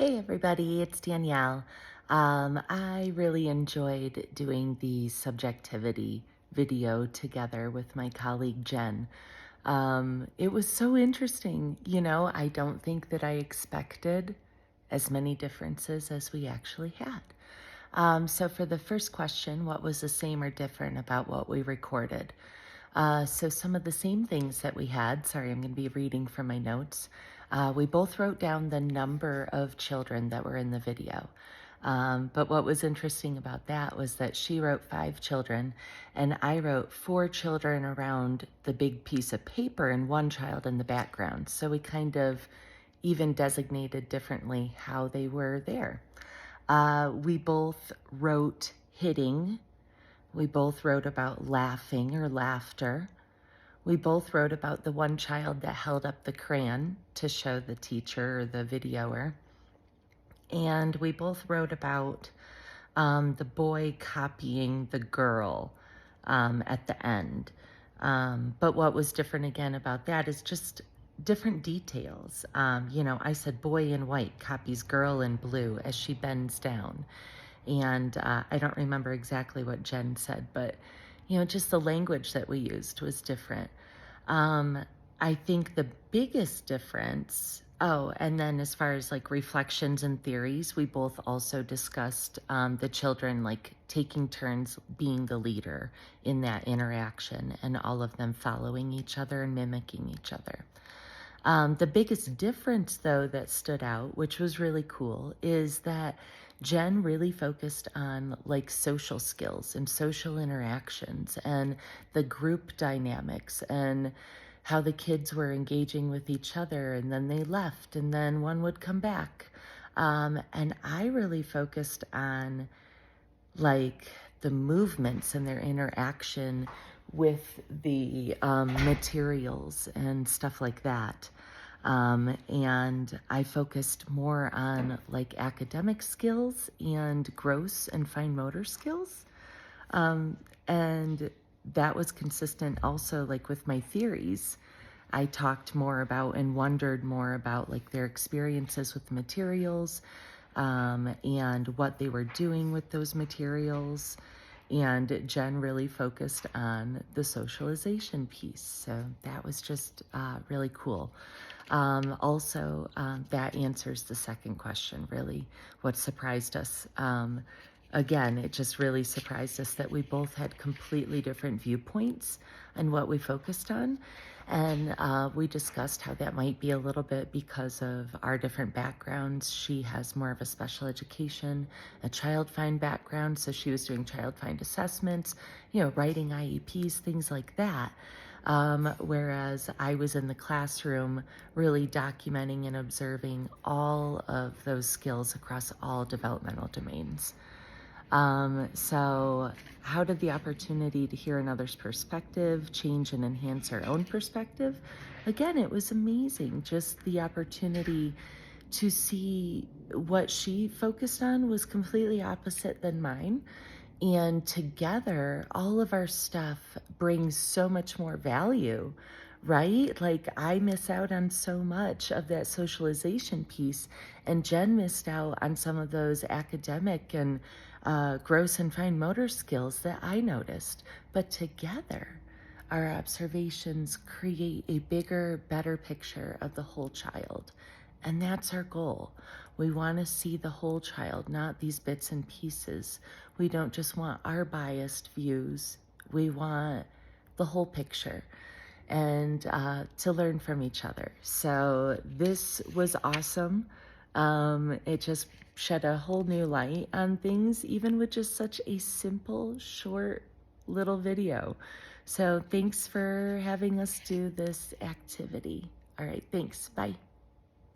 Hey everybody, it's Danielle. I really enjoyed doing the subjectivity video together with my colleague Jen. It was so interesting. I don't think that I expected as many differences as we actually had. So for the first question, what was the same or different about what we recorded? So some of the same things that we had, sorry, I'm going to be reading from my notes. We both wrote down the number of children that were in the video. But what was interesting about that was that she wrote 5 children and I wrote 4 children around the big piece of paper and 1 child in the background. So we kind of even designated differently how they were there. We both wrote hitting. We both wrote about laughing or laughter. We both wrote about the one child that held up the crayon to show the teacher or the videoer. And we both wrote about the boy copying the girl at the end. But what was different again about that is just different details. I said boy in white copies girl in blue as she bends down. And I don't remember exactly what Jen said, but just the language that we used was different. I think the biggest difference, oh, and then as far as like reflections and theories, we both also discussed the children like taking turns being the leader in that interaction and all of them following each other and mimicking each other. The biggest difference, though, that stood out, which was really cool, is that Jen really focused on like social skills and social interactions and the group dynamics and how the kids were engaging with each other and then they left and then one would come back. And I really focused on like the movements and their interaction with the materials and stuff like that. And I focused more on like academic skills and gross and fine motor skills. And that was consistent also like with my theories. I talked more about and wondered more about like their experiences with materials, and what they were doing with those materials. And Jen really focused on the socialization piece. So that was just really cool. Also, that answers the second question, really, what surprised us. Again, it just really surprised us that we both had completely different viewpoints on what we focused on. And we discussed how that might be a little bit because of our different backgrounds. She has more of a special education, a child find background. So she was doing child find assessments, writing IEPs, things like that. Whereas I was in the classroom really documenting and observing all of those skills across all developmental domains. So how did the opportunity to hear another's perspective change and enhance our own perspective? Again, it was amazing. Just the opportunity to see what she focused on was completely opposite than mine. And together, all of our stuff brings so much more value, right? Like I miss out on so much of that socialization piece, and Jen missed out on some of those academic and gross and fine motor skills that I noticed. But together, our observations create a bigger, better picture of the whole child. And that's our goal. We want to see the whole child, not these bits and pieces. We don't just want our biased views. We want the whole picture and to learn from each other. So this was awesome. It just shed a whole new light on things, even with just such a simple, short little video. So thanks for having us do this activity. All right, thanks. Bye.